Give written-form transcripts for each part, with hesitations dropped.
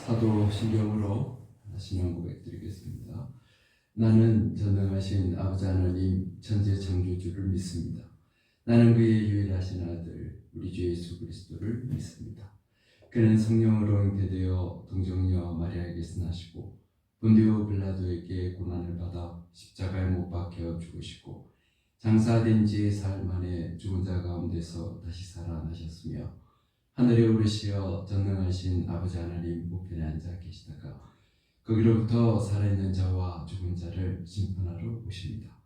사도신경으로 신앙 고백 드리겠습니다. 나는 전능하신 아버지 하나님 천지 창조주를 믿습니다. 나는 그의 유일하신 아들 우리 주 예수 그리스도를 믿습니다. 그는 성령으로 잉태되어 동정녀 마리아에게서 나시고 본디오 빌라도에게 고난을 받아 십자가에 못 박혀 죽으시고 장사된 지 사흘 만에 죽은 자 가운데서 다시 살아나셨으며 하늘에 오르시어 전능하신 아버지 하나님 우편에 앉아 계시다가 거기로부터 살아있는 자와 죽은 자를 심판하러 오십니다.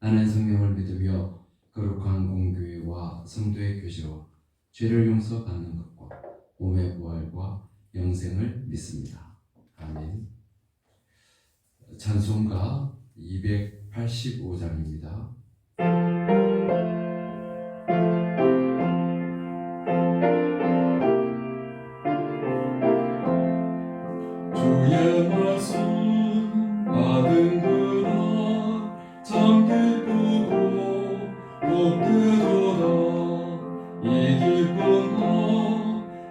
나는 성령을 믿으며 거룩한 공교회와 성도의 교제와 죄를 용서받는 것과 몸의 부활과 영생을 믿습니다. 아멘. 찬송가 285장입니다. 주의 말씀 받은 그날 참 기쁘고 복되도다. 이 기쁜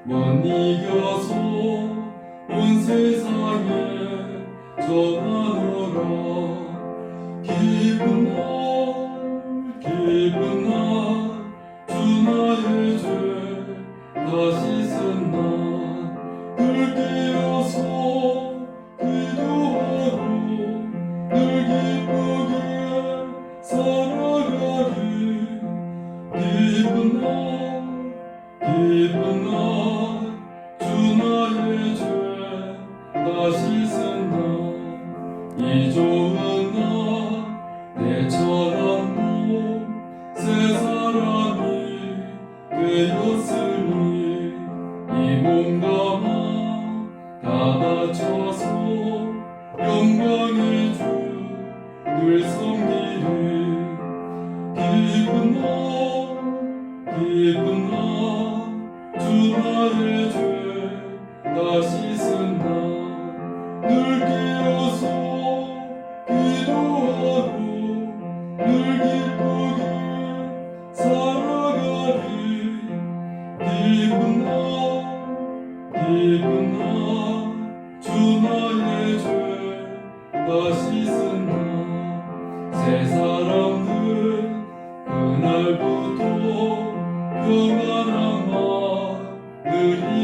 못 이겨서 온 세상에 전하노라. 기쁜 날 주 나의 죄 다시 쓴 날 늘 깨어서 기도하고 늘 기쁘게 살아가리. 기쁜 날 주 나의 죄 다시 쓴 날 이 좋은 날 내처럼 새 사람이 되었으니 이 몸과 다 바쳐서 영광의 주 늘 섬기리. 기쁜 날 주 나의 죄 다시 쓴 날 늘 깨어서 기도하고 늘 기쁘게 살아가리. 기쁜 날 주 나의 죄 다시 쓴 날 새 사람들 그날부터 평안한 마음을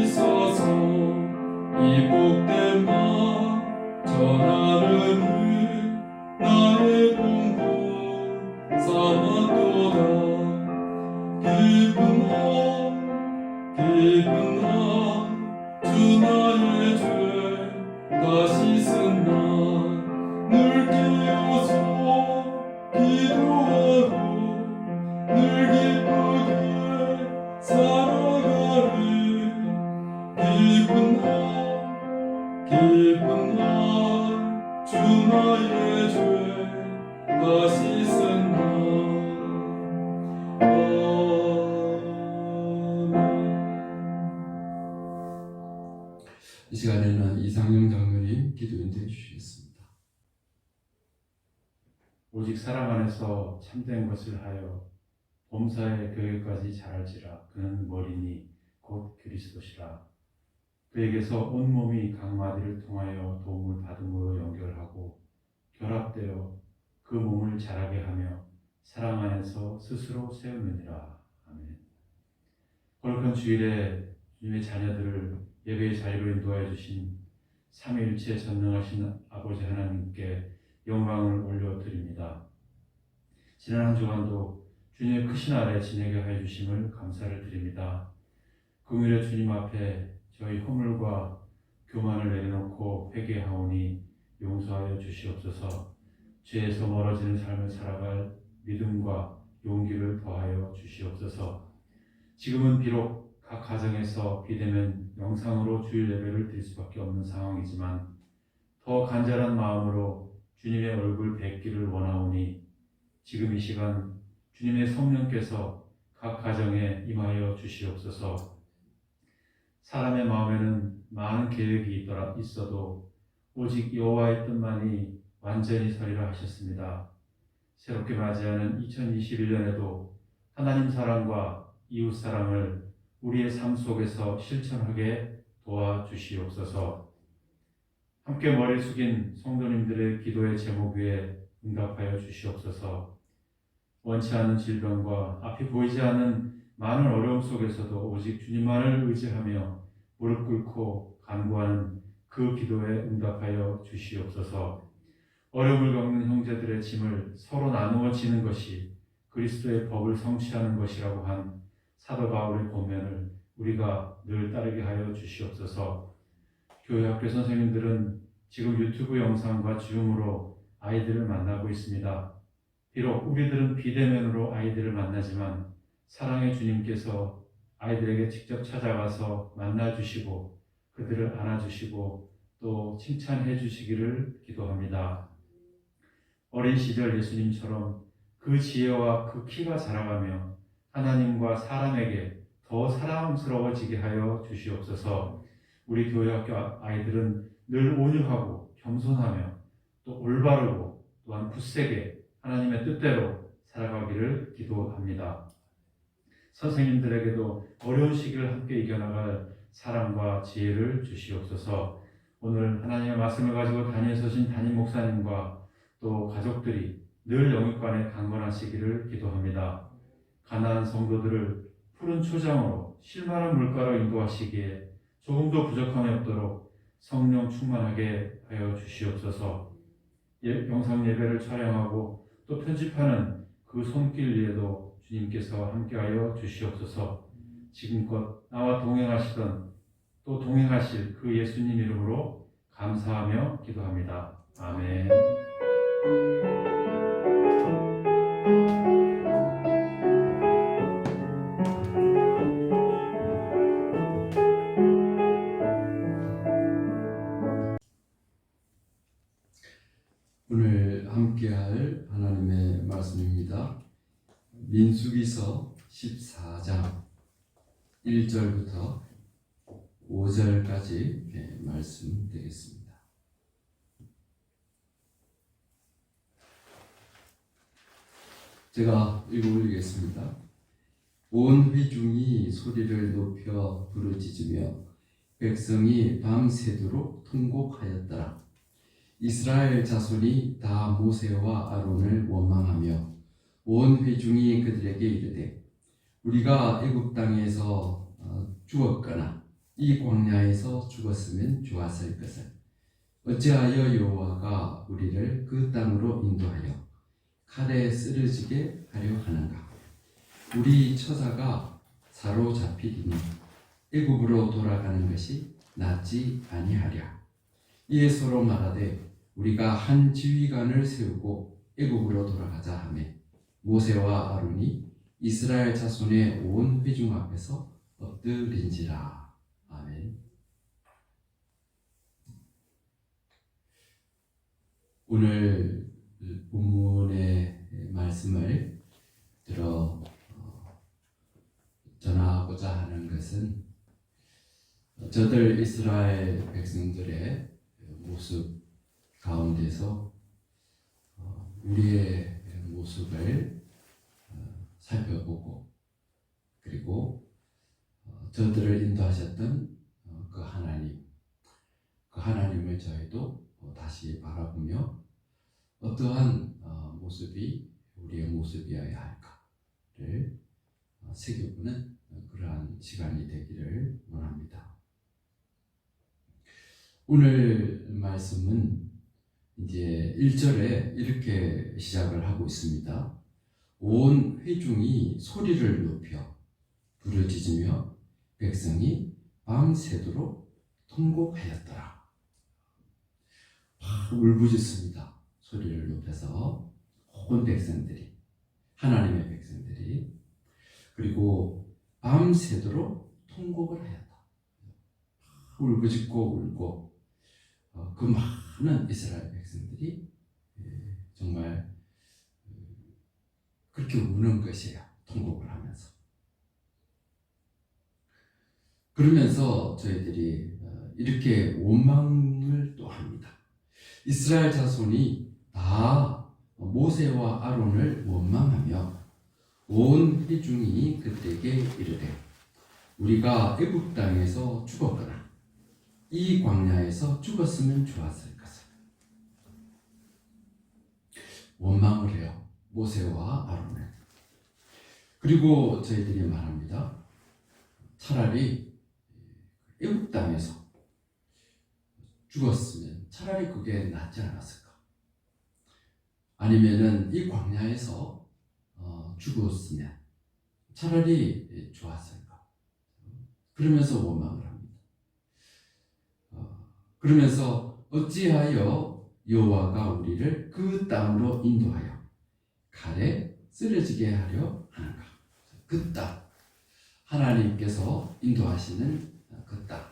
있어서 이 복된 말 전하느니 나의 본분 삼았도다. 기쁜 날 주 나의 죄 다시 쓴 날 늘 깨어서 기도하고 늘 기쁘게 살아가리. 기쁜 날 주 나의 죄 다시 쓴 날. 이 시간에는 이상영 장로님 기도 인도해 주시겠습니다. 오직 사랑 안에서 참된 것을 하여 범사의 교회까지 자랄지라. 그는 머리니 곧 그리스도시라. 그에게서 온몸이 각 마디를 통하여 도움을 받음으로 연결하고 결합되어 그 몸을 자라게 하며 사랑 안에서 스스로 세우느니라. 아멘. 거룩한 주일에 주님의 자녀들을 예배의 자리로 인도하여 주신 삼위일체 전능하신 아버지 하나님께 영광을 올려드립니다. 지난 한 주간도 주님의 크신 아래 지내게 하여 주심을 감사를 드립니다. 금요일에 주님 앞에 저희 허물과 교만을 내려놓고 회개하오니 용서하여 주시옵소서. 죄에서 멀어지는 삶을 살아갈 믿음과 용기를 더하여 주시옵소서. 지금은 비록 각 가정에서 비대면 영상으로 주일 예배를 드릴 수밖에 없는 상황이지만 더 간절한 마음으로 주님의 얼굴 뵙기를 원하오니 지금 이 시간 주님의 성령께서 각 가정에 임하여 주시옵소서. 사람의 마음에는 많은 계획이 있어도 오직 여호와의 뜻만이 완전히 서리라 하셨습니다. 새롭게 맞이하는 2021년에도 하나님 사랑과 이웃 사랑을 우리의 삶 속에서 실천하게 도와주시옵소서. 함께 머리 숙인 성도님들의 기도의 제목 위에 응답하여 주시옵소서. 원치 않은 질병과 앞이 보이지 않는 많은 어려움 속에서도 오직 주님만을 의지하며 무릎 꿇고 간구하는 그 기도에 응답하여 주시옵소서. 어려움을 겪는 형제들의 짐을 서로 나누어 지는 것이 그리스도의 법을 성취하는 것이라고 한 사도 바울의 권면을 우리가 늘 따르게 하여 주시옵소서. 교회 학교 선생님들은 지금 유튜브 영상과 줌으로 아이들을 만나고 있습니다. 비록 우리들은 비대면으로 아이들을 만나지만 사랑의 주님께서 아이들에게 직접 찾아가서 만나주시고 그들을 안아주시고 또 칭찬해 주시기를 기도합니다. 어린 시절 예수님처럼 그 지혜와 그 키가 자라가며 하나님과 사람에게 더 사랑스러워지게 하여 주시옵소서. 우리 교회학교 아이들은 늘 온유하고 겸손하며 또 올바르고 또한 굳세게 하나님의 뜻대로 살아가기를 기도합니다. 선생님들에게도 어려운 시기를 함께 이겨나갈 사랑과 지혜를 주시옵소서. 오늘 하나님의 말씀을 가지고 담임서신 담임 목사님과 또 가족들이 늘 영육간에 강건하시기를 기도합니다. 가난한 성도들을 푸른 초장으로 실만한 물가로 인도하시기에 조금도 부족함이 없도록 성령 충만하게 하여 주시옵소서. 영상 예배를 촬영하고 또 편집하는 그 손길 위에도 주님께서 함께하여 주시옵소서. 지금껏 나와 동행하시던 또 동행하실 그 예수님 이름으로 감사하며 기도합니다. 아멘. 오늘 함께할 하나님의 말씀입니다. 민수기서 14장 1절부터 5절까지 말씀드리겠습니다. 제가 읽어드리겠습니다. 온 회중이 소리를 높여 부르짖으며 백성이 밤새도록 통곡하였더라. 이스라엘 자손이 다 모세와 아론을 원망하며 온 회중이 그들에게 이르되 우리가 애굽 땅에서 죽었거나 이 광야에서 죽었으면 좋았을 것을 어찌하여 여호와가 우리를 그 땅으로 인도하여 칼에 쓰러지게 하려 하는가? 우리 처자가 사로잡히리니 애굽으로 돌아가는 것이 낫지 아니하랴. 이에 서로 말하되 우리가 한 지휘관을 세우고 애굽으로 돌아가자 하며 모세와 아론이 이스라엘 자손의 온 회중 앞에서 엎드린지라. 아멘. 오늘 본문의 말씀을 들어 전하고자 하는 것은 저들 이스라엘 백성들의 모습 가운데서 우리의 모습을 살펴보고 그리고 저들을 인도하셨던 그 하나님을 저희도 다시 바라보며 어떠한 모습이 우리의 모습이어야 할까를 새겨보는 그러한 시간이 되기를 원합니다. 오늘 말씀은 이제 1절에 이렇게 시작을 하고 있습니다. 온 회중이 소리를 높여 부르짖으며 백성이 밤새도록 통곡하였더라. 울부짖습니다. 소리를 높여서 온 백성들이, 하나님의 백성들이, 그리고 밤새도록 통곡을 하였다. 울부짖고 울고 그 많은 이스라엘 백성들이 정말 그렇게 우는 것이에요. 통곡을 하면서. 그러면서 저희들이 이렇게 원망을 또 합니다. 이스라엘 자손이 다 모세와 아론을 원망하며 온 회중이 그들에게 이르되 우리가 애굽 땅에서 죽었거나 이 광야에서 죽었으면 좋았을 것을 원망을 해요. 모세와 아론은. 그리고 저희들이 말합니다. 차라리 애굽 땅에서 죽었으면 차라리 그게 낫지 않았을까? 아니면은 이 광야에서 죽었으면 차라리 좋았을까? 그러면서 원망을 합니다. 그러면서 어찌하여 여호와가 우리를 그 땅으로 인도하여 칼에 쓰러지게 하려 하는가? 그 땅, 하나님께서 인도하시는 그 땅,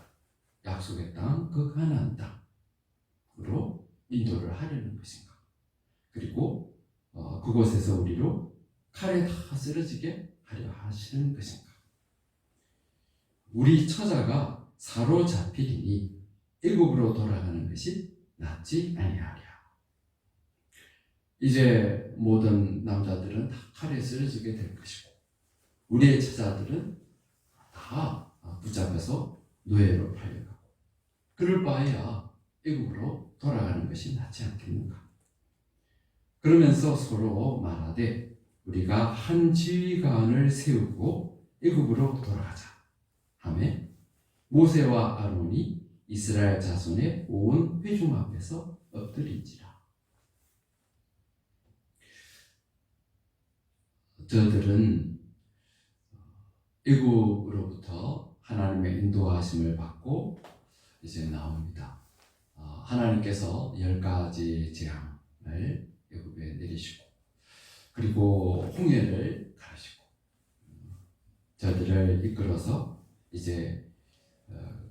약속의 땅, 그 가나안 땅으로 인도를 하려는 것인가? 그리고 그곳에서 우리로 칼에 다 쓰러지게 하려 하시는 것인가? 우리 처자가 사로잡히리니 애굽으로 돌아가는 것이 낫지 아니하랴. 이제 모든 남자들은 다 칼에 쓰러지게 될 것이고 우리의 처자들은 다 붙잡혀서 노예로 팔려가고 그럴 바에야 애굽으로 돌아가는 것이 낫지 않겠는가? 그러면서 서로 말하되 우리가 한 지휘관을 세우고 애굽으로 돌아가자 하매 모세와 아론이 이스라엘 자손의 온 회중 앞에서 엎드린지라. 저들은 애굽으로부터 하나님의 인도하심을 받고 이제 나옵니다. 하나님께서 10가지 재앙을 애굽에 내리시고 그리고 홍해를 가르시고 저들을 이끌어서 이제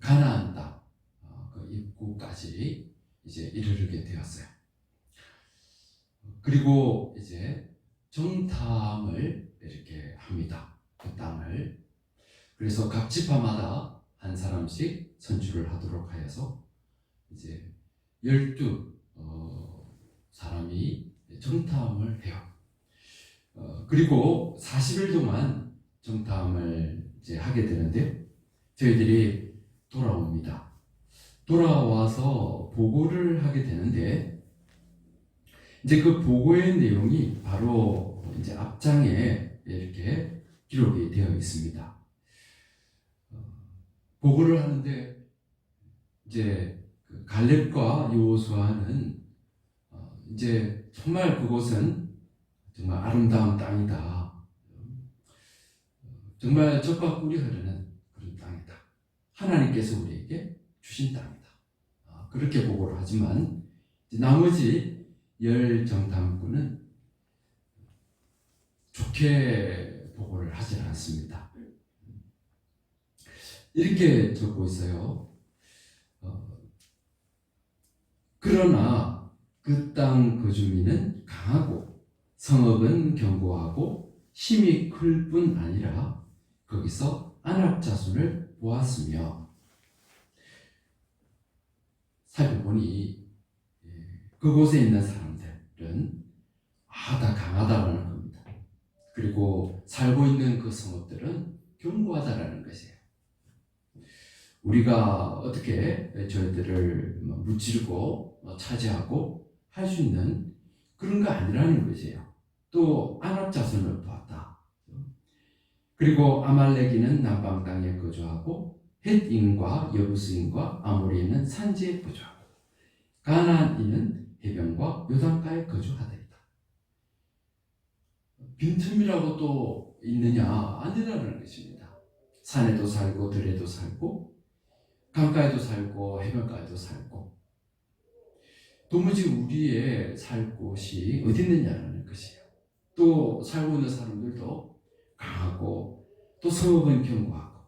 가나안 땅 그 입구까지 이제 이르게 되었어요. 그리고 이제 정탐을 이렇게 합니다. 그 땅을. 그래서 각 지파마다 한 사람씩 선출을 하도록 하여서 이제 12 사람이 정탐을 해요. 그리고 40일 동안 정탐을 이제 하게 되는데 저희들이 돌아옵니다. 돌아와서 보고를 하게 되는데 이제 그 보고의 내용이 바로 이제 앞장에 이렇게 기록이 되어 있습니다. 보고를 하는데 이제 그 갈렙과 여호수아는 이제 정말 그곳은 정말 아름다운 땅이다. 정말 젖과 꿀이 흐르는 그런 땅이다. 하나님께서 우리에게 주신 땅이다. 그렇게 보고를 하지만 나머지 10 정탐꾼은 좋게 보고를 하지 않습니다. 이렇게 적고 있어요. 그러나 그 땅 그 주민은 강하고 성읍은 견고하고 힘이 클 뿐 아니라 거기서 아낙 자손을 보았으며 살펴보니 그곳에 있는 사람들은 다 강하다라는 겁니다. 그리고 살고 있는 그 성읍들은 견고하다라는 것이에요. 우리가 어떻게 저희들을 무찌르고 차지하고 할 수 있는 그런 거 아니라는 것이에요. 또 아낙 자손을 보았다. 그리고 아말렉인은 남방 땅에 거주하고 헷인과 여부스인과 아모리인은 산지에 거주하고 가나안인은 해변과 요단가에 거주하더이다. 빈틈이라고 또 있느냐? 아니라는 것입니다. 산에도 살고 들에도 살고 강가에도 살고 해변가에도 살고 도무지 우리의 살 곳이 어디 있느냐라는 것이에요. 또 살고 있는 사람들도 강하고 또 성읍은 견고하고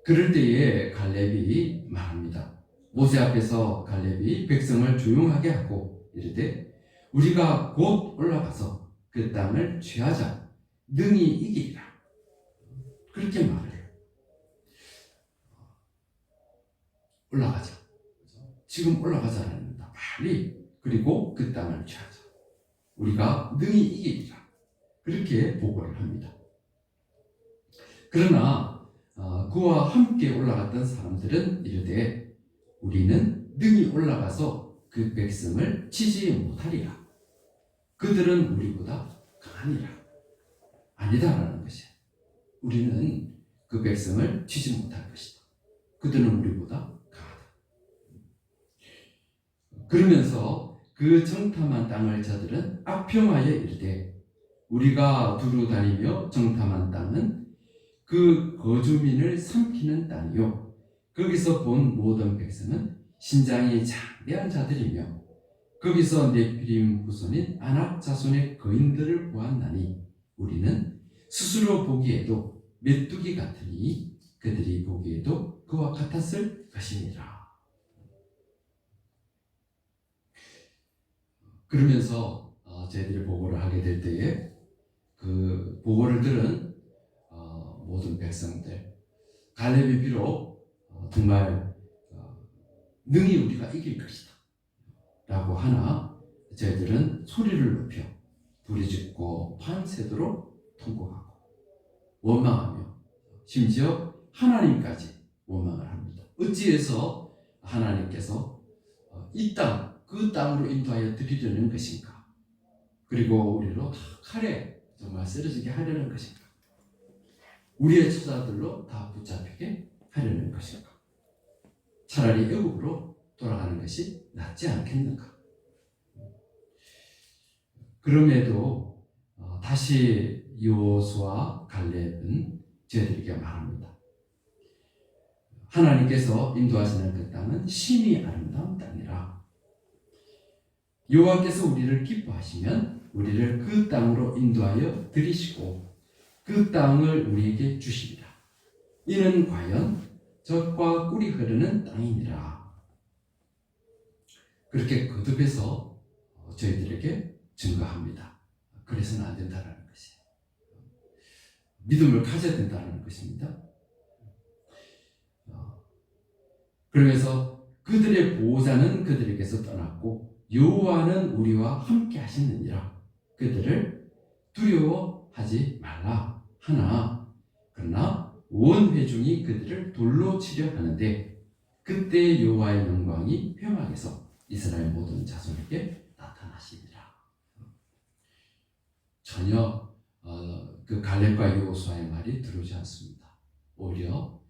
그럴 때에 갈렙이 말합니다. 모세 앞에서 갈렙이 백성을 조용하게 하고 이르되 우리가 곧 올라가서 그 땅을 취하자 능히 이기리라. 그렇게 말을 해요. 올라가자. 지금 올라가자는 다 빨리 그리고 그 땅을 취하자. 우리가 능히 이기리라. 그렇게 보고를 합니다. 그러나 그와 함께 올라갔던 사람들은 이르되 우리는 능히 올라가서 그 백성을 치지 못하리라. 그들은 우리보다 강하니라. 아니다라는 것이야. 우리는 그 백성을 치지 못할 것이다. 그들은 우리보다 강하다. 그러면서 그 정탐한 땅을 저들은 악평하여 이르되 우리가 두루 다니며 정탐한 땅은 그 거주민을 삼키는 땅이요 거기서 본 모든 백성은 신장이 장대한 자들이며 거기서 네피림 후손인 아낙 자손의 거인들을 보았나니 우리는 스스로 보기에도 메뚜기 같으니 그들이 보기에도 그와 같았을 것이니라. 그러면서 저희들이 보고를 하게 될 때에 그 보고를 들은 모든 백성들, 갈렙이 비록 정말 능히 우리가 이길 것이다 라고 하나 저희들은 소리를 높여 부르짖고 밤새도록 통곡하고 원망하며 심지어 하나님까지 원망을 합니다. 어찌해서 하나님께서 이 땅, 그 땅으로 인도하여 드리려는 것인가? 그리고 우리로 다 칼에 정말 쓰러지게 하려는 것인가? 우리의 처자들로 다 붙잡히게 하려는 것인가? 차라리 애굽으로 돌아가는 것이 낫지 않겠는가? 그럼에도 다시 여호수아 갈렙은 저희들에게 말합니다. 하나님께서 인도하시는 그 땅은 심히 아름다운 땅이라. 여호와께서 우리를 기뻐하시면 우리를 그 땅으로 인도하여 들이시고 그 땅을 우리에게 주시리라. 이는 과연 젖과 꿀이 흐르는 땅이니라. 그렇게 거듭해서 저희들에게 증거합니다. 그래서는 안 된다는 것이에요. 믿음을 가져야 된다는 것입니다. 그러면서 그들의 보호자는 그들에게서 떠났고 여호와는 우리와 함께 하시느니라. 그들을 두려워하지 말라 하나 그러나 온 회중이 그들을 돌로 치려 하는데 그때 여호와의 영광이 회막에서 이스라엘 모든 자손에게 나타나시니라. 전혀 그 갈렙과 여호수아의 말이 들어오지 않습니다. 오히려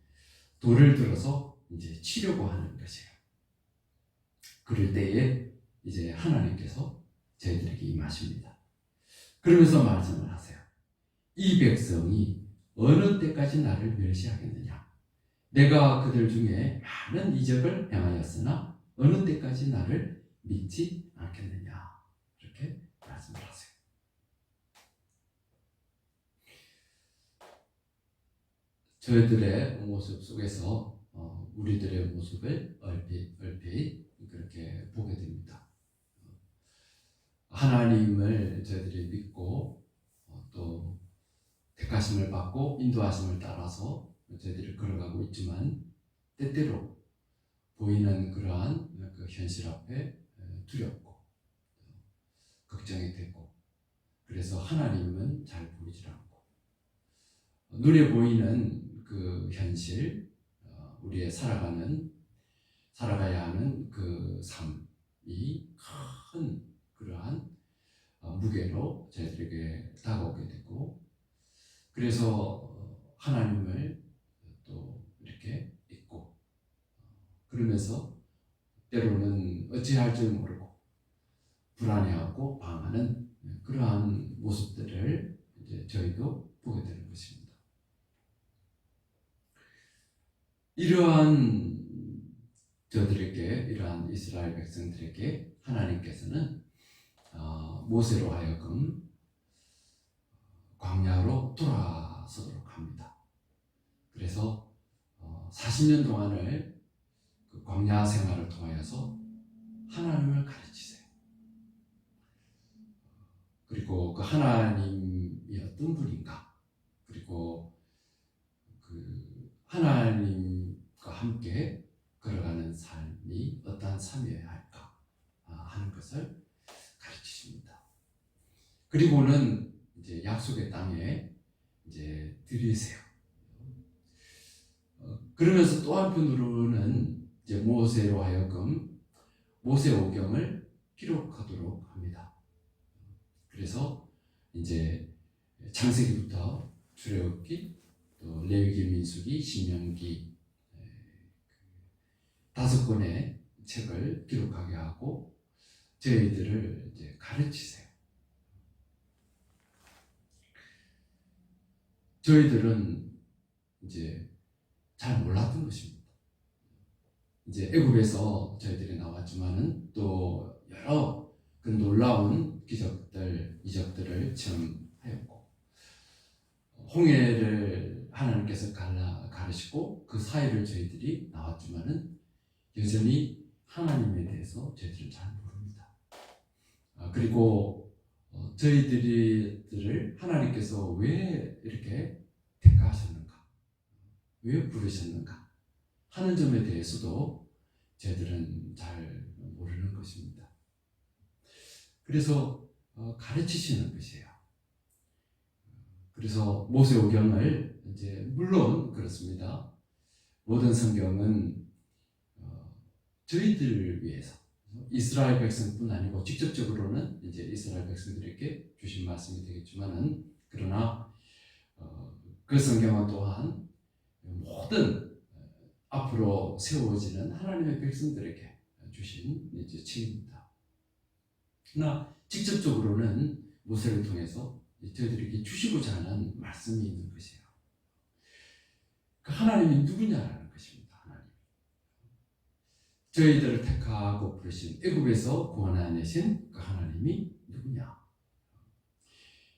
돌을 들어서 이제 치려고 하는 것이에요. 그럴 때에 이제 하나님께서 저희들에게 임하십니다. 그러면서 말씀을 하세요. 이 백성이 어느 때까지 나를 멸시하겠느냐? 내가 그들 중에 많은 이적을 행하였으나 어느 때까지 나를 믿지 않겠느냐? 이렇게 말씀을 하세요. 저희들의 모습 속에서 우리들의 모습을 얼핏 그렇게 보게 됩니다. 하나님을 저희들이 믿고 또 택하심을 받고 인도하심을 따라서 저희들이 걸어가고 있지만 때때로 보이는 그러한 그 현실 앞에 두렵고 걱정이 되고 그래서 하나님은 잘 보이지 않고 눈에 보이는 그 현실 우리의 살아가야 하는 그 삶이 큰 그러한 무게로 저희들에게 다가오게 되고 그래서 하나님을 또 이렇게 잊고 그러면서 때로는 어찌할 줄 모르고 불안해하고 방하는 그러한 모습들을 이제 저희도 보게 되는 것입니다. 이러한 저들에게 이러한 이스라엘 백성들에게 하나님께서는 모세로 하여금 광야로 돌아서도록 합니다. 그래서 40년 동안을 그 광야 생활을 통하여서 하나님을 가르치세요. 그리고 그 하나님이 어떤 분인가, 그리고 그 하나님과 함께 걸어가는 삶이 어떠한 삶이어야 할까 하는 것을 가르치십니다. 그리고는 이제 약속의 땅에 이제 들이세요. 그러면서 또 한편으로는 이제 모세로 하여금 모세오경을 기록하도록 합니다. 그래서 이제 창세기부터 출애굽기, 또 레위기, 민수기, 신명기 5권의 책을 기록하게 하고 저희들을 이제 가르치세요. 저희들은 이제 잘 몰랐던 것입니다. 이제 애굽에서 저희들이 나왔지만은 또 여러 그 놀라운 기적들, 이적들을 체험하였고, 홍해를 하나님께서 가르시고 그 사이를 저희들이 나왔지만은 여전히 하나님에 대해서 저희들은 잘 모릅니다. 그리고 저희들을 하나님께서 왜 이렇게 택하셨는가, 왜 부르셨는가 하는 점에 대해서도 저희들은 잘 모르는 것입니다. 그래서 가르치시는 것이에요. 그래서 모세오경을 이제 물론 그렇습니다. 모든 성경은 저희들을 위해서 이스라엘 백성뿐 아니고 직접적으로는 이제 이스라엘 백성들에게 주신 말씀이 되겠지만은, 그러나 그 성경은 또한 모든 앞으로 세워지는 하나님의 백성들에게 주신 이제 책입니다. 그러나 직접적으로는 모세를 통해서 저희들에게 주시고자 하는 말씀이 있는 것이에요. 그 하나님이 누구냐라는 것입니다. 하나님. 저희들을 택하고 부르신, 애굽에서 구원하내신 그 하나님이 누구냐.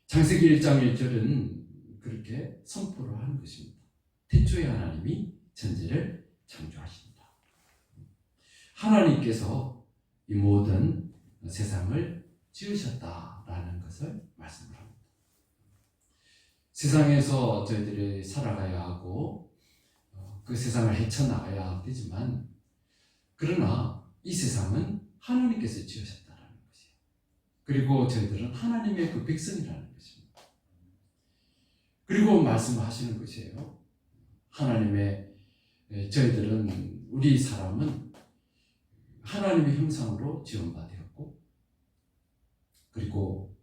창세기 1장 1절은 그렇게 선포를 하는 것입니다. 태초에 하나님이 천지를 창조하신다. 하나님께서 이 모든 세상을 지으셨다라는 것을 말씀을 합니다. 세상에서 저희들이 살아가야 하고 그 세상을 헤쳐나가야 되지만, 그러나 이 세상은 하나님께서 지으셨다라는 것이에요. 그리고 저희들은 하나님의 그 백성이라는 것입니다. 그리고 말씀하시는 것이에요. 하나님의 저희들은, 우리 사람은 하나님의 형상으로 지음바 되었고, 그리고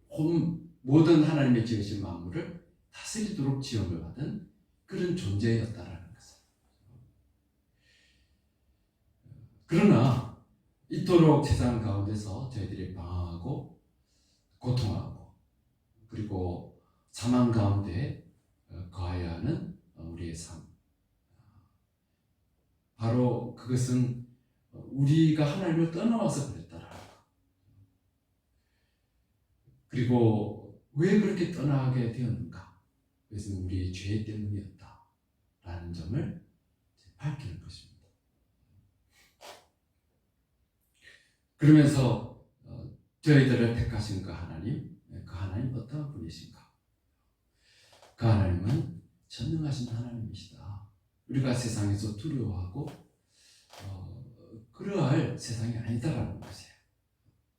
모든 하나님의 지으신 만물을 다스리도록 지음을 받은 그런 존재였다라는 것을. 그러나 이토록 세상 가운데서 저희들이 방황하고 고통하고 그리고 사망 가운데 거하여야 하는 우리의 삶, 바로 그것은 우리가 하나님을 떠나와서 그랬다라는 것. 그리고 왜 그렇게 떠나게 되었는가? 그것은 우리의 죄 때문이었다라는 점을 밝히는 것입니다. 그러면서 저희들을 택하신 그 하나님, 그 하나님 어떤 분이신가? 그 하나님은 전능하신 하나님이시다. 우리가 세상에서 두려워하고 그러할 세상이 아니다라는 것이에요.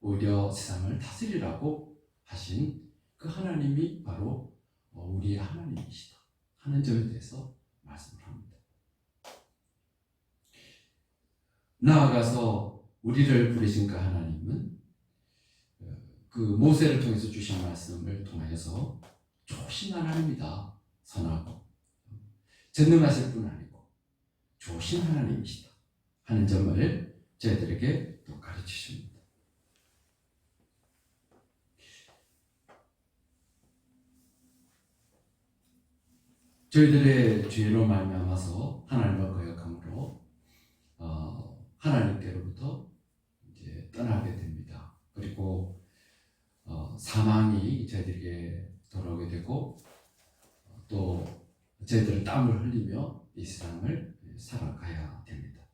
오히려 세상을 다스리라고 하신 그 하나님이 바로 우리의 하나님이시다 하는 점에 대해서 말씀을 합니다. 나아가서 우리를 부르신 그 하나님은 그 모세를 통해서 주신 말씀을 통하여서 좋으신 하나님이다. 선하고 전능하실 뿐 아니고 좋으신 하나님이시다 하는 점을 저희들에게 또 가르치십니다. 저희들의 죄로 말미암아서 하나님을 거역함으로 하나님께로부터 이제 떠나게 됩니다. 그리고 사망이 저희들에게 돌아오게 되고 또 저희들은 땀을 흘리며 이 세상을 살아가야 됩니다.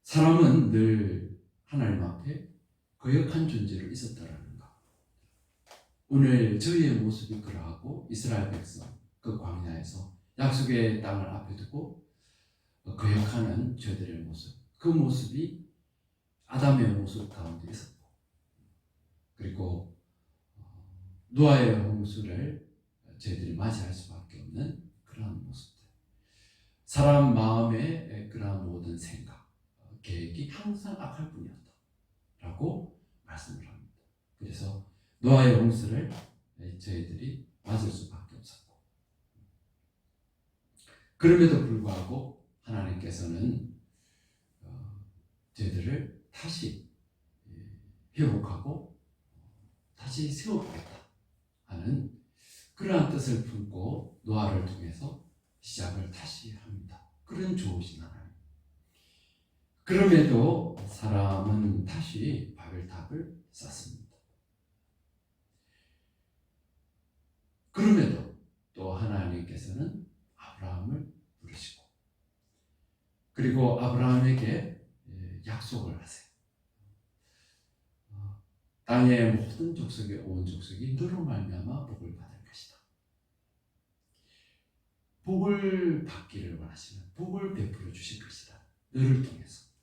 사람은 늘 하나님 앞에 거역한 존재로 있었다라는 것. 오늘 저희의 모습이 그러하고 이스라엘 백성 그 광야에서 약속의 땅을 앞에 두고 거역하는 저희들의 모습, 그 모습이 아담의 모습 가운데 있었고, 그리고 노아의 홍수를 저희들이 맞이할 수밖에 없는 그러한 모습들. 항상 악할 뿐이었다 라고 말씀을 합니다. 그래서 노아의 홍수를 저희들이 맞을 수밖에 없었고, 그럼에도 불구하고 하나님께서는 저희들을 다시 회복하고 다시 세워보겠다 하는 그러한 뜻을 품고 노아를 통해서 시작을 다시 합니다. 그런 좋으신 하나님. 그럼에도 사람은 다시 바벨탑을 쌓습니다. 그럼에도 또 하나님께서는 아브라함을 부르시고, 그리고 아브라함에게 약속을 하세요. 땅의 모든 족속의 온 족속이 너로 말미암아 복을 받을 것이다. 복을 받기를 원하시면 복을 베풀어 주실 것이다. 너를 통해서.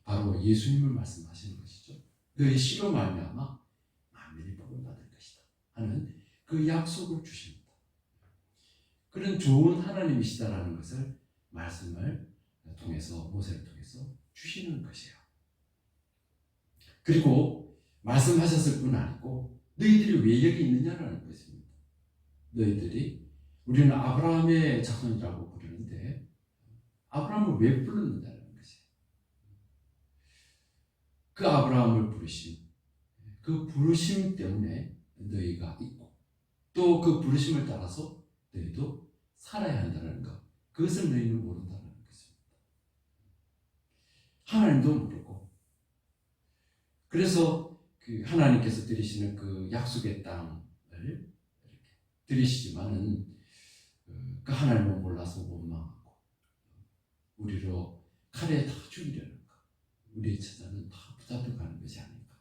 바로 예수님을 말씀하시는 것이죠. 너의 씨로 말미암아 만민이 복을 받을 것이다 하는 그 약속을 주십니다. 그런 좋은 하나님이시다라는 것을 말씀을 통해서, 모세를 통해서 주시는 것이에요. 그리고 말씀하셨을 뿐 아니고 너희들이 왜 여기 있느냐라는 것입니다. 너희들이, 우리는 아브라함의 자손이라고 부르는데 아브라함을 왜 불렀느냐는 것이에요. 그 아브라함을 부르신 그 부르심 때문에 너희가 있고, 또 그 부르심을 따라서 너희도 살아야 한다는 것, 그것을 너희는 모른다는 것입니다. 하나님도 모르고, 그래서 그 하나님께서 드리시는 그 약속의 땅을 이렇게 드리시지만은 그 하나님을 몰라서 원망하고 우리로 칼에 다 죽이려는 것, 우리의 처자는 다 붙잡혀가는 것이 아닌가,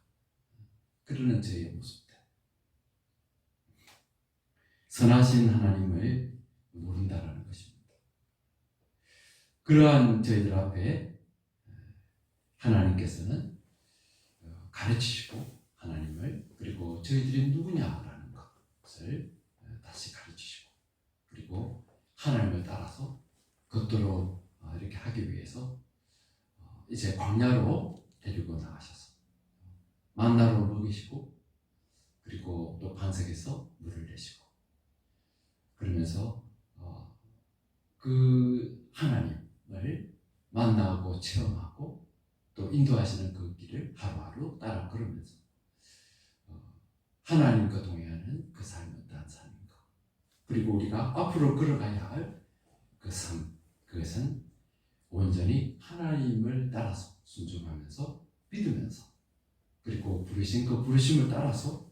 그러는 저희의 모습들, 선하신 하나님을 모른다라는 것입니다. 그러한 저희들 앞에 하나님께서는 가르치시고, 하나님을, 그리고 저희들이 누구냐라는 것을 다시 가르치시고, 그리고 하나님을 따라서 겉도로 이렇게 하기 위해서 이제 광야로 데리고 나가셔서 만나로 먹이시고, 그리고 또 반석에서 물을 내시고, 그러면서 그 하나님을 만나고 체험하고 또 인도하시는 그 길을 하루하루 따라 걸으면서 하나님과 동행하는 그 삶은 어떠한 삶인가, 그리고 우리가 앞으로 걸어가야 할 그 삶, 그것은 온전히 하나님을 따라서 순종하면서 믿으면서, 그리고 부르신 그 부르심을 따라서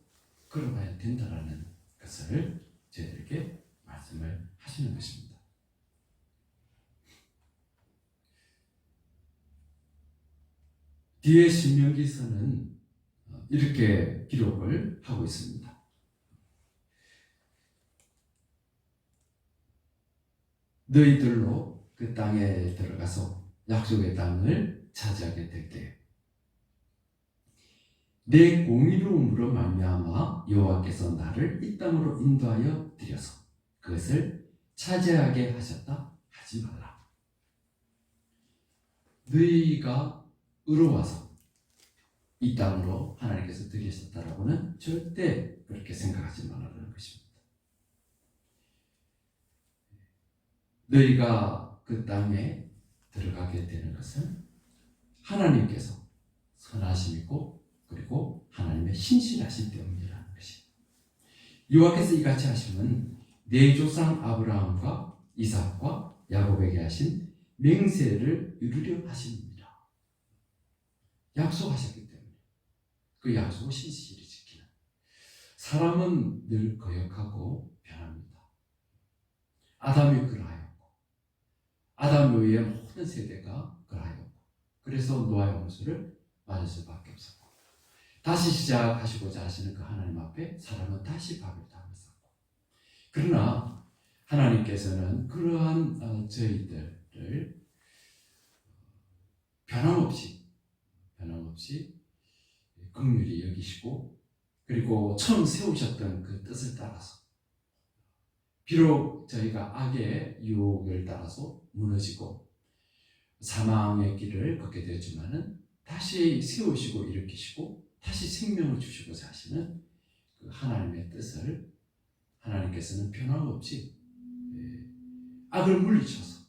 걸어가야 된다라는 것을 저희들에게 말씀을 하시는 것입니다. 뒤에 신명기서는 이렇게 기록을 하고 있습니다. 너희들로 그 땅에 들어가서 약속의 땅을 차지하게 될 때 내 공의로움으로 말미암아 여호와께서 나를 이 땅으로 인도하여 드려서 그것을 차지하게 하셨다 하지 말라. 너희가 의로워서 이 땅으로 하나님께서 드리셨다라고는 절대 그렇게 생각하지 말라는 것입니다. 너희가 그 땅에 들어가게 되는 것은 하나님께서 선하심이고, 그리고 하나님의 신실하심 때문이라는 것입니다. 여호와께서 이같이 하심은 내 조상 아브라함과 이삭과 야곱에게 하신 맹세를 이루려 하십니다. 약속하셨기 때문에 그 약속을 신실히 지키는, 사람은 늘 거역하고 변합니다. 아담이 그러하였고, 아담 외의 모든 세대가 그러하였고, 그래서 노아의 홍수를 맞을 수밖에 없었고, 다시 시작하시고자 하시는 그 하나님 앞에 사람은 다시 바벨탑을 쌓고, 그러나 하나님께서는 그러한 저희들을 변함없이 긍휼히 여기시고, 그리고 처음 세우셨던 그 뜻을 따라서, 비록 저희가 악의 유혹을 따라서 무너지고 사망의 길을 걷게 되었지만은 다시 세우시고 일으키시고 다시 생명을 주시고자 하시는 그 하나님의 뜻을 하나님께서는 변함없이 악을 물리쳐서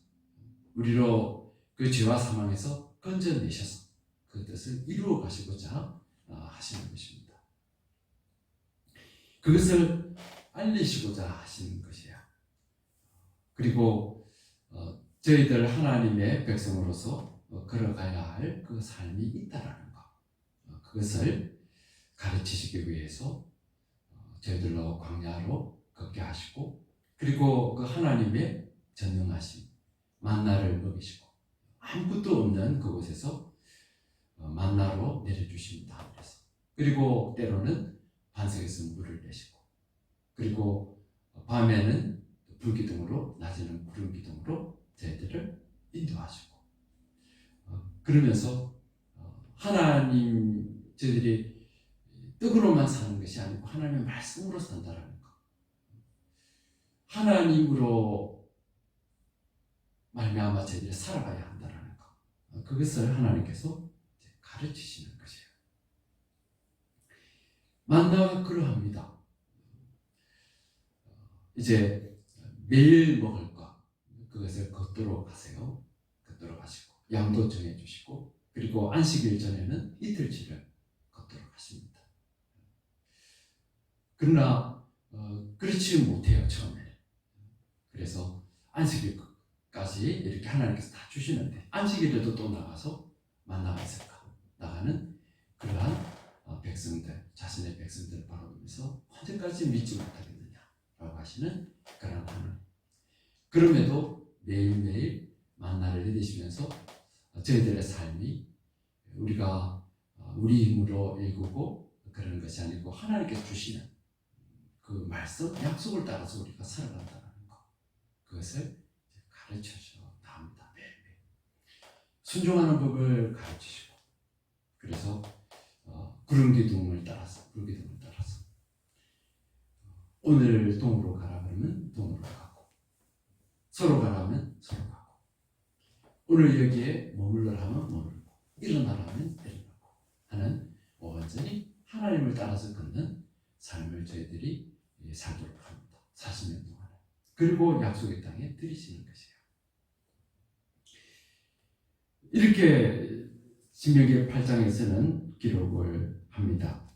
우리로 그 죄와 사망에서 건져내셔서 그 뜻을 이루어 가시고자 하시는 것입니다. 그것을 알리시고자 하시는 것이에요. 그리고 저희들 하나님의 백성으로서 걸어가야 할 그 삶이 있다라는 것, 그것을 가르치시기 위해서 저희들로 광야로 걷게 하시고, 그리고 그 하나님의 전능하심, 만나를 먹이시고 아무것도 없는 그곳에서 만나로 내려주십니다. 그리고 때로는 반석에서 물을 내시고, 그리고 밤에는 불기둥으로, 낮에는 구름기둥으로 저희들을 인도하시고, 그러면서 하나님, 저희들이 떡으로만 사는 것이 아니고 하나님의 말씀으로 산다라는 것, 하나님으로 말미암아 저희들이 살아가야 한다라는 것, 그것을 하나님께서 가르치시는 것이에요. 만나가 그러합니다. 이제 매일 먹을 것, 그것을 걷도록 하세요. 걷도록 하시고 양도 정해주시고, 그리고 안식일 전에는 이틀치를 걷도록 하십니다. 그러나 그렇지 못해요, 처음에는. 그래서 안식일까지 이렇게 하나님께서 다 주시는데 안식일에도 또 나가서 만나가 있을까? 나가는 그러한 백성들, 자신의 백성들을 바라보면서 언제까지 믿지 못하겠느냐라고 하시는 그러한 하나님. 그럼에도 매일매일 만나를 내리시면서 저희들의 삶이 우리가 우리 힘으로 일구고 그런 것이 아니고 하나님께서 주시는 그 말씀, 약속을 따라서 우리가 살아간다는 것, 그것을 가르쳐줘 나옵니다. 매일매일 순종하는 법을 가르치시고, 그래서 구름기둥을 따라서, 불기둥을 따라서 오늘 동으로 가라 그러면 동으로 가고, 서로 가라면 서로 가고, 오늘 여기에 머물러라 하면 머물고, 일어나라 하면 일어나고 하는 완전히 하나님을 따라서 걷는 삶을 저희들이 살도록 합니다. 40년 동안. 그리고 약속의 땅에 들이시는 것이에요. 이렇게 신명기 8장에서는 기록을 합니다.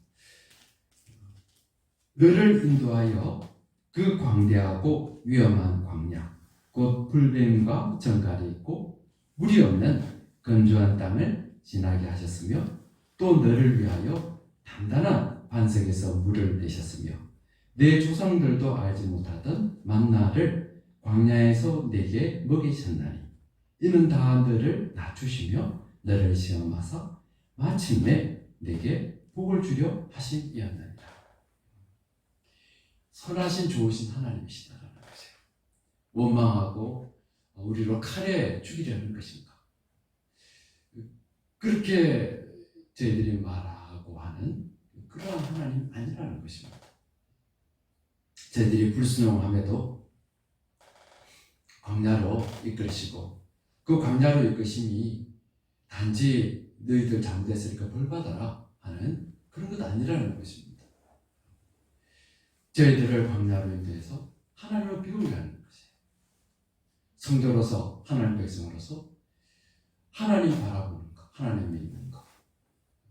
너를 인도하여 그 광대하고 위험한 광야, 곧 불뱀과 정갈이 있고 물이 없는 건조한 땅을 지나게 하셨으며, 또 너를 위하여 단단한 반석에서 물을 내셨으며, 내 조상들도 알지 못하던 만나를 광야에서 내게 먹이셨나니, 이는 다 너를 낮추시며 너를 시험하사 마침내 내게 복을 주려 하심이었느니라. 선하신 좋으신 하나님이시다라는 것이에요. 원망하고 우리로 칼에 죽이려는 것인가? 그렇게 저희들이 말하고 하는 그러한 하나님 아니라는 것입니다. 저희들이 불순종함에도 광야로 이끌으시고, 그 광야로 이끄심이 단지 너희들 잘못했으니까 벌받아라 하는 그런 것 아니라는 것입니다. 저희들을 광야로 인도해서 하나님을 배우게 하는 것이에요. 성도로서, 하나님 백성으로서 하나님 바라보는 것, 하나님 믿는 것,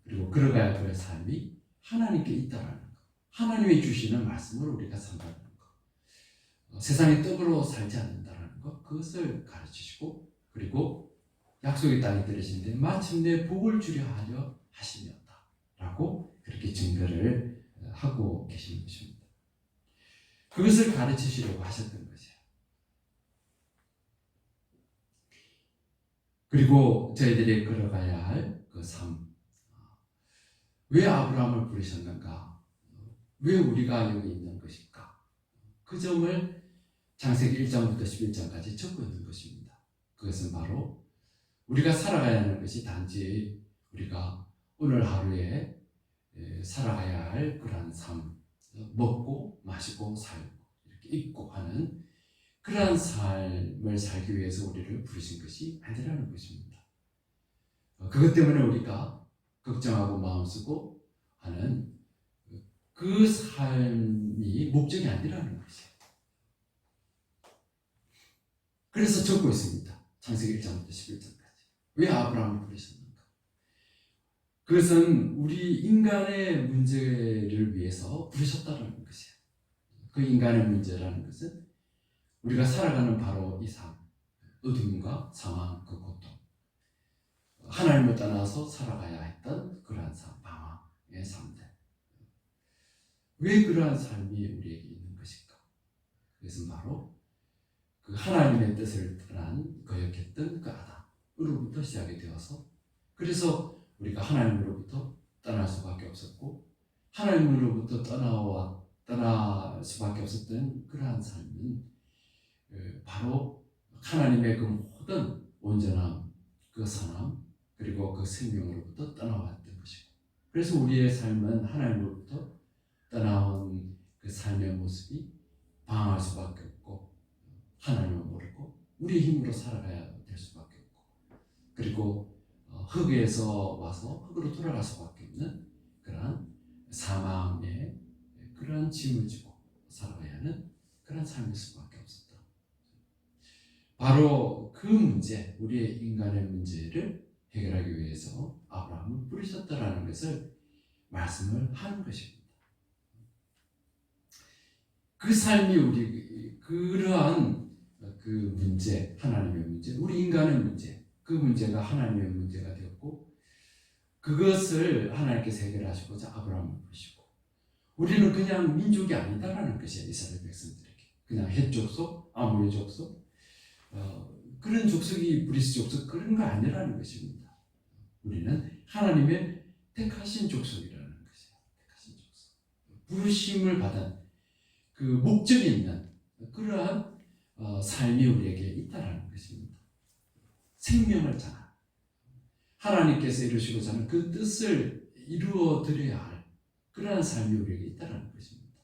그리고 걸어가야 할 삶이 하나님께 있다라는 것, 하나님이 주시는 말씀을 우리가 산다는 것, 세상의 떡으로 살지 않는다라는 것, 그것을 가르치시고, 그리고 약속의 땅에 들으시는데 마침내 복을 주려 하려 하심이었다라고 그렇게 증거를 하고 계시는 것입니다. 그것을 가르치시려고 하셨던 것이에요. 그리고 저희들이 걸어가야 할 그 삶, 왜 아브라함을 부르셨는가? 왜 우리가 여기 있는 것일까? 그 점을 창세기 1장부터 11장까지 적고 있는 것입니다. 그것은 바로 우리가 살아가야 하는 것이 단지 우리가 오늘 하루에 살아가야 할 그러한 삶, 먹고 마시고 살고 이렇게 입고 하는 그러한 삶을 살기 위해서 우리를 부르신 것이 아니라는 것입니다. 그것 때문에 우리가 걱정하고 마음 쓰고 하는 그 삶이 목적이 아니라는 것이에요. 그래서 적고 있습니다. 창세기 1장부터 11장까지. 왜 아브라함을 부르셨는가? 그것은 우리 인간의 문제를 위해서 부르셨다는 것이에요. 그 인간의 문제라는 것은 우리가 살아가는 바로 이 삶, 어둠과 상황, 그 고통, 하나님을 떠나서 살아가야 했던 그러한 삶, 방황의 삶들. 왜 그러한 삶이 우리에게 있는 것일까? 그것은 바로 그 하나님의 뜻을 떠난 거역했던 그 아담으로부터 시작이 되어서, 그래서 우리가 하나님으로부터 떠날 수밖에 없었고, 하나님으로부터 떠날 수밖에 없었던 그러한 삶은 바로 하나님의 그 모든 온전함, 그 선함, 그리고 그 생명으로부터 떠나왔던 것이고, 그래서 우리의 삶은 하나님으로부터 떠나온 그 삶의 모습이 방황할 수밖에 없고, 하나님을 모르고 우리의 힘으로 살아가야 될 수밖에 없고, 그리고 흙에서 와서 흙으로 돌아갈 수밖에 없는 그러한 사망의 그러한 짐을 지고 살아가야 하는 그런 삶일 수밖에 없었다. 바로 그 문제, 우리의 인간의 문제를 해결하기 위해서 아브라함을 부르셨다라는 것을 말씀을 하는 것입니다. 그 삶이 우리 그러한 그 문제, 하나님의 문제, 우리 인간의 문제, 그 문제가 하나님의 문제가 되었고, 그것을 하나님께서 해결하시고자 아브라함을 부르시고, 우리는 그냥 민족이 아니다라는 것이에요. 이스라엘 백성들에게 그냥 헷 족속, 아모리 족속, 그런 족속이 브리스 족속, 그런 거 아니라는 것입니다. 우리는 하나님의 택하신 족속이라는 것이에요. 택하신 족속, 부르심을 받은 그 목적이 있는 그러한 삶이 우리에게 있다라는 것입니다. 생명을 전한 하나님께서 이루시고자 하는 그 뜻을 이루어 드려야 할 그러한 삶이 우리에게 있다라는 것입니다.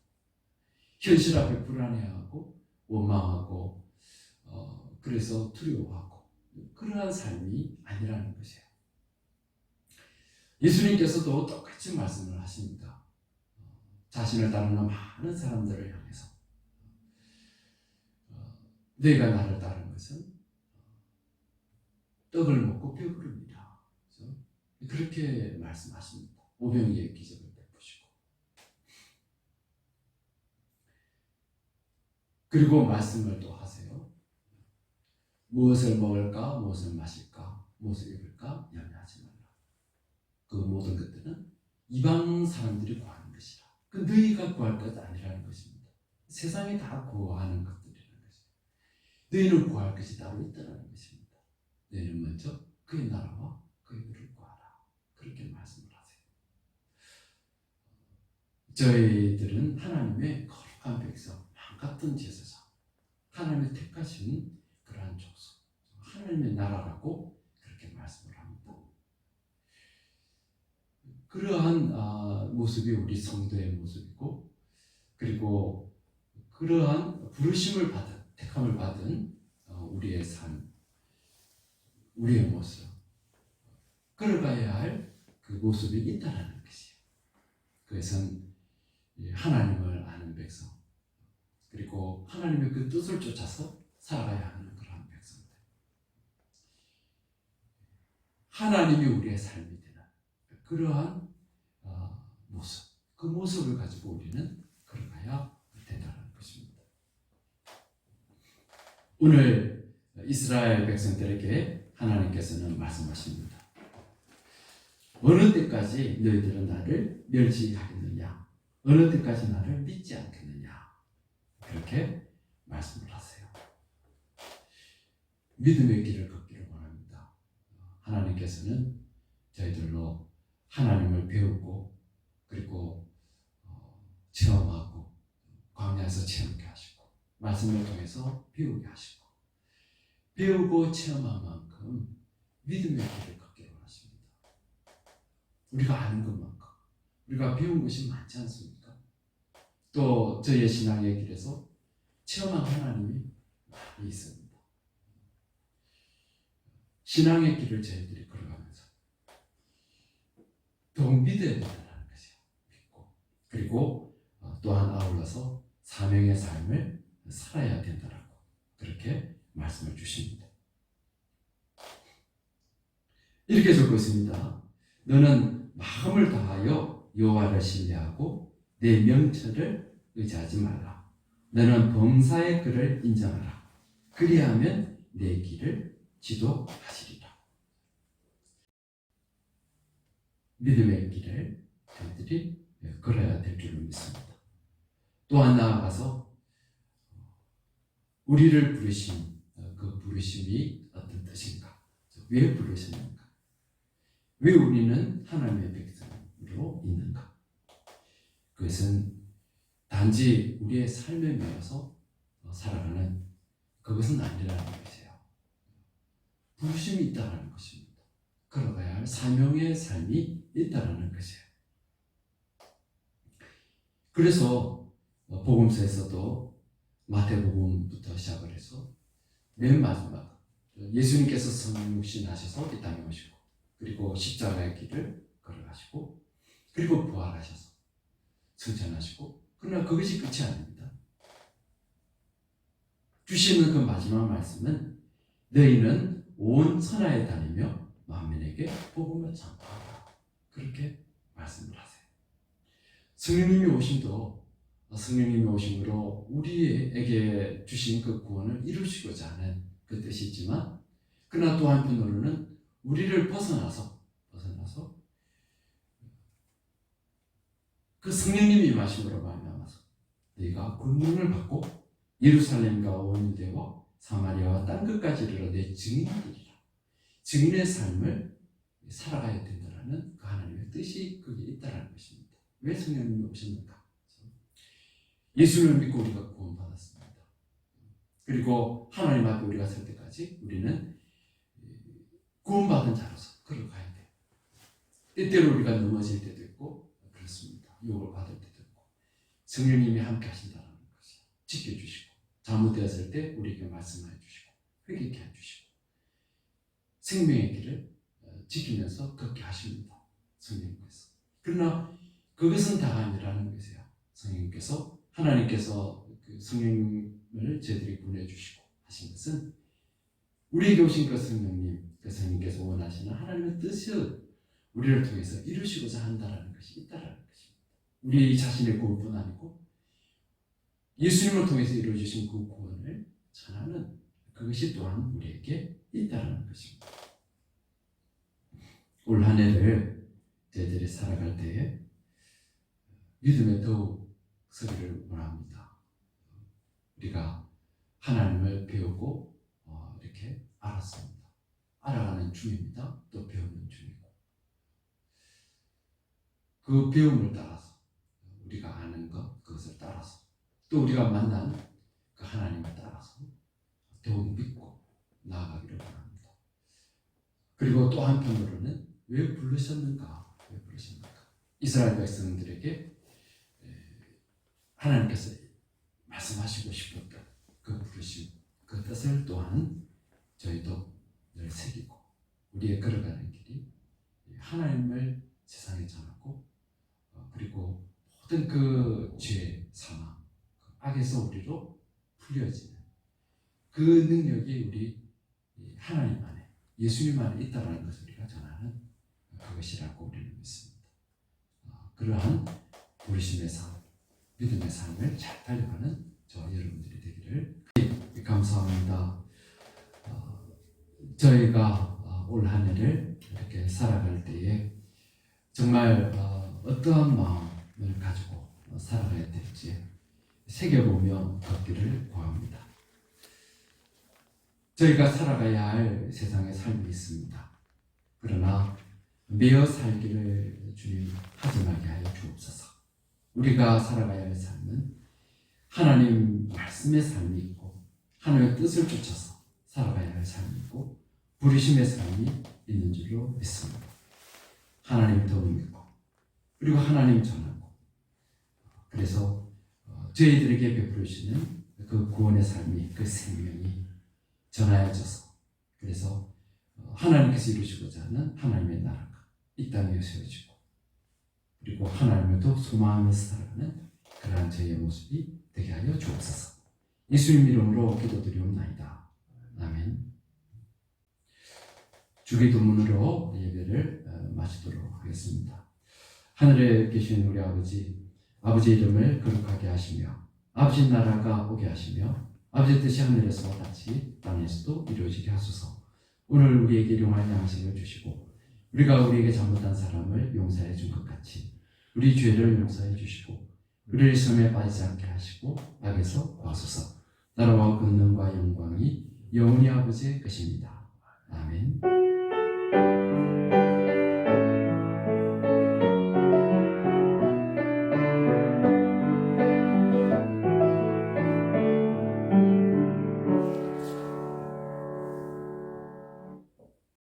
현실 앞에 불안해하고 원망하고 그래서 두려워하고 그러한 삶이 아니라는 것이에요. 예수님께서도 똑같이 말씀을 하십니다. 자신을 따르는 많은 사람들을 향해서 너희가 나를 따르는 것은 떡을 먹고 배부릅니다. 그렇게 말씀하십니다. 오병이의 기적을 베푸시고, 그리고 말씀을 또 하세요. 무엇을 먹을까, 무엇을 마실까, 무엇을 입을까 염려하지 말라. 그 모든 것들은 이방 사람들이 구하는 것이라. 그 너희가 구할 것 아니라는 것입니다. 세상이 다 구하는 것들이라는 것입니다. 너희는 구할 것이 따로 있다는 것입니다. 너희는 먼저 그의 나라와 그의 의를 구하라. 그렇게 말씀을 하세요. 저희들은 하나님의 거룩한 백성, 같은 제사장, 하나님의 택하신 그러한 족속, 하나님의 나라라고 그렇게 말씀을 합니다. 그러한 모습이 우리 성도의 모습이고, 그리고 그러한 부르심을 받은, 택함을 받은 우리의 삶, 우리의 모습, 걸어가야 할 그 모습이 있다라는 것이에요. 그것은 하나님을 아는 백성, 그리고 하나님의 그 뜻을 쫓아서 살아가야 하는 그러한 백성들, 하나님이 우리의 삶이 되는 그러한 모습, 그 모습을 가지고 우리는 걸어가야 된다는 것입니다. 오늘 이스라엘 백성들에게 하나님께서는 말씀하십니다. 어느 때까지 너희들은 나를 멸시하겠느냐? 어느 때까지 나를 믿지 않겠느냐? 그렇게 말씀을 하세요. 믿음의 길을 걷기를 원합니다. 하나님께서는 저희들로 하나님을 배우고, 그리고 체험하고, 광야에서 체험하게 하시고, 말씀을 통해서 배우게 하시고, 배우고 체험한 만큼 믿음의 길을 걷기를 원하십니다. 우리가 아는 것만큼 우리가 배운 것이 많지 않습니까? 또 저희의 신앙의 길에서 체험한 하나님이 많이 있습니다. 신앙의 길을 저희들이 걸어가면서 더욱 믿어야 된다는 것이요. 믿고 그리고 또한 아울러서 사명의 삶을 살아야 된다라고 그렇게 말씀을 주십니다. 이렇게 적고 있습니다. 너는 마음을 다하여 여호와를 신뢰하고 내 명철을 의지하지 말라. 너는 범사의 그를 인정하라. 그리하면 내 길을 지도하시리라. 믿음의 길을 저희들이 걸어야 될 줄로 믿습니다. 또한 나아가서 우리를 부르신 그 부르심이 어떤 뜻인가? 왜 부르셨는가? 왜 우리는 하나님의 백성으로 있는가? 그것은 단지 우리의 삶에 매여서 살아가는 그것은 아니라는 것이에요. 부르심이 있다는 것입니다. 걸어가야 할 사명의 삶이 있다는 것이에요. 그래서 복음서에서도 마태복음부터 시작을 해서 맨 마지막 예수님께서 성육신하셔서 이 땅에 오시고 그리고 십자가의 길을 걸어가시고 그리고 부활하셔서 승천하시고 그러나 그것이 끝이 아닙니다. 주시는 그 마지막 말씀은 너희는 온 천하에 다니며 만민에게 복음을 전파하라. 그렇게 말씀을 하세요. 성령님이 오심으로 우리에게 주신 그 구원을 이루시고자 하는 그 뜻이지만 그러나 또 한편으로는 우리를 벗어나서 그 성령님이 임하심으로 말미암아서 너희가 권능을 받고 예루살렘과 온 유대와 사마리아와 땅 끝까지 이르러 내 증인이리라. 증인의 삶을 살아가야 된다는 그 하나님의 뜻이 거기에 있다는 것입니다. 왜 성령님이 오셨는가? 예수를 믿고 우리가 구원받았습니다. 그리고 하나님 앞에 우리가 설 때까지 우리는 구원받은 자로서 걸어가야 돼요. 때때로 우리가 넘어질 때도 있고 그렇습니다. 욕을 받을 때도 있고 성령님이 함께 하신다는 것이 지켜주시고 잘못되었을 때 우리에게 말씀해 주시고 회개케 해주시고 생명의 길을 지키면서 걷게 하십니다. 성령님께서. 그러나 그것은 다가 아니라는 것이에요. 성령님께서 하나님께서 그 성령님을 저희들이 보내주시고 하신 것은 우리에게 오신 그 성령님, 그 성령님께서 원하시는 하나님의 뜻을 우리를 통해서 이루시고자 한다는 것이 있다는 것입니다. 우리 자신의 구원뿐 아니고 예수님을 통해서 이루어주신 그 구원을 전하는 그것이 또한 우리에게 있다는 것입니다. 올 한 해를 저희들이 살아갈 때에 믿음에 더욱 서기를 원합니다. 우리가 하나님을 배우고 이렇게 알았습니다. 알아가는 중입니다. 또 배우는 중이고 그 배움을 따라서 우리가 아는 것 그것을 따라서 또 우리가 만난 그 하나님을 따라서 더욱 믿고 나아가기를 바랍니다. 그리고 또 한편으로는 왜 부르셨는가? 이스라엘 백성들에게 하나님께서 말씀하시고 싶었던 그 부르심, 그 뜻을 또한 저희도 늘 새기고 우리의 걸어가는 길이 하나님을 세상에 전하고 그리고 모든 그 죄, 사망, 그 악에서 우리로 풀려지는 그 능력이 우리 하나님 안에 예수님 안에 있다는 것을 우리가 전하는 그것이라고 우리는 믿습니다. 그러한 부르심의 삶, 믿음의 삶을 잘 달려가는 저와 여러분들이 되기를 감사합니다. 저희가 올 한 해를 이렇게 살아갈 때에 정말 어떠한 마음을 가지고 살아가야 될지 새겨보며 걷기를 구합니다. 저희가 살아가야 할 세상의 삶이 있습니다. 그러나 매어 살기를 주님 하지 말게 하여 주옵소서. 우리가 살아가야 할 삶은 하나님 말씀의 삶이 있고 하나님의 뜻을 쫓아서 살아가야 할 삶이 있고 부르심의 삶이 있는 줄로 믿습니다. 하나님 더욱 믿고 그리고 하나님 전하고 그래서 저희들에게 베풀으시는 그 구원의 삶이, 그 생명이 전하여져서, 그래서 하나님께서 이루시고자 하는 하나님의 나라가 이 땅에 세워지고, 그리고 하나님을 더 소망하면서 살아가는 그러한 저희의 모습이 되게 하여 주옵소서. 예수님 이름으로 기도드리옵나이다. 아멘. 주기도문으로 예배를 마치도록 하겠습니다. 하늘에 계신 우리 아버지, 아버지 이름을 거룩하게 하시며 아버지 나라가 오게 하시며 아버지 뜻이 하늘에서 같이 땅에서도 이루어지게 하소서. 오늘 우리에게 일용할 양식을 주시고 우리가 우리에게 잘못한 사람을 용서해 준 것 같이 우리 죄를 용서해 주시고 우리를 시험에 빠지지 않게 하시고 악에서 구하소서. 나라와 권능과 영광이 영원히 아버지의 것입니다. 아멘.